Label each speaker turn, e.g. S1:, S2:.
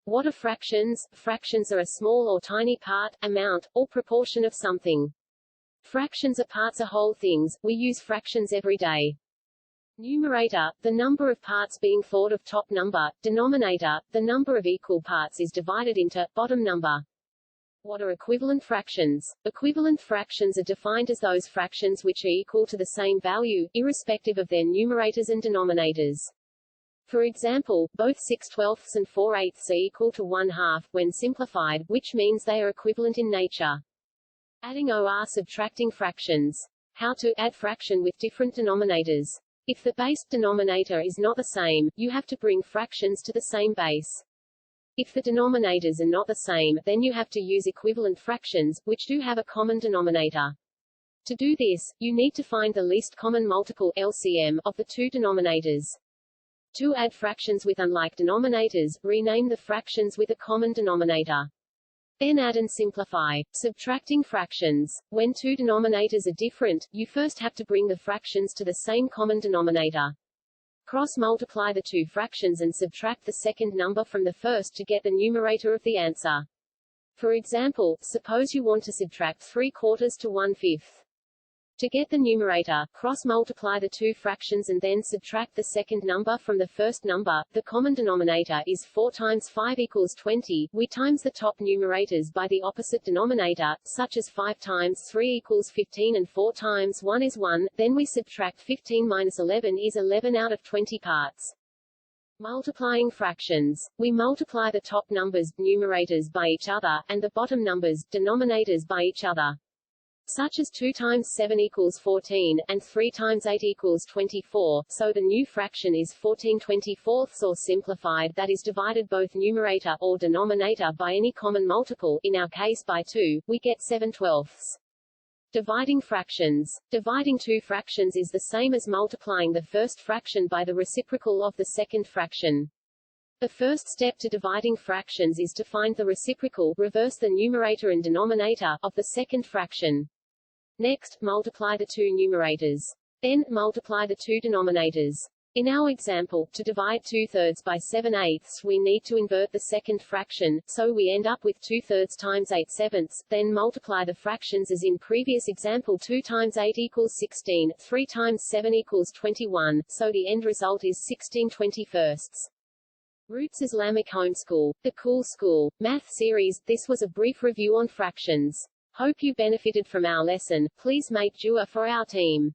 S1: What are fractions? Fractions are a small or tiny part, amount, or proportion of something. Fractions are parts of whole things. We use fractions every day. Numerator, the number of parts being thought of top number. Denominator, the number of equal parts is divided into bottom number. What are equivalent fractions? Equivalent fractions are defined as those fractions which are equal to the same value, irrespective of their numerators and denominators. For example, both 6/12 and 4/8 are equal to 1/2, when simplified, which means they are equivalent in nature. Adding or subtracting fractions. How to add fraction with different denominators. If the base denominator is not the same, you have to bring fractions to the same base. If the denominators are not the same, then you have to use equivalent fractions, which do have a common denominator. To do this, you need to find the least common multiple (LCM) of the two denominators. To add fractions with unlike denominators, rename the fractions with a common denominator. Then add and simplify. Subtracting fractions. When two denominators are different, you first have to bring the fractions to the same common denominator. Cross-multiply the two fractions and subtract the second number from the first to get the numerator of the answer. For example, suppose you want to subtract 3/4 to 1/5. To get the numerator, cross-multiply the two fractions and then subtract the second number from the first number. The common denominator is 4 times 5 equals 20. We times the top numerators by the opposite denominator, such as 5 times 3 equals 15 and 4 times 1 is 1. Then we subtract 15 minus 11 is 11 out of 20 parts. Multiplying fractions. We multiply the top numbers, numerators, by each other, and the bottom numbers, denominators, by each other. Such as 2 times 7 equals 14, and 3 times 8 equals 24, so the new fraction is 14/24, or simplified, that is divided both numerator or denominator by any common multiple, in our case by 2, we get 7/12. Dividing fractions. Dividing two fractions is the same as multiplying the first fraction by the reciprocal of the second fraction. The first step to dividing fractions is to find the reciprocal, reverse the numerator and denominator, of the second fraction. Next, multiply the two numerators. Then, multiply the two denominators. In our example, to divide 2/3 by 7/8, we need to invert the second fraction, so we end up with 2/3 times 8/7. Then multiply the fractions as in previous example. 2 times 8 equals 16, 3 times 7 equals 21, so the end result is 16/21. Roots Islamic Homeschool. The Cool School. Math Series. This was a brief review on fractions. Hope you benefited from our lesson. Please make dua for our team.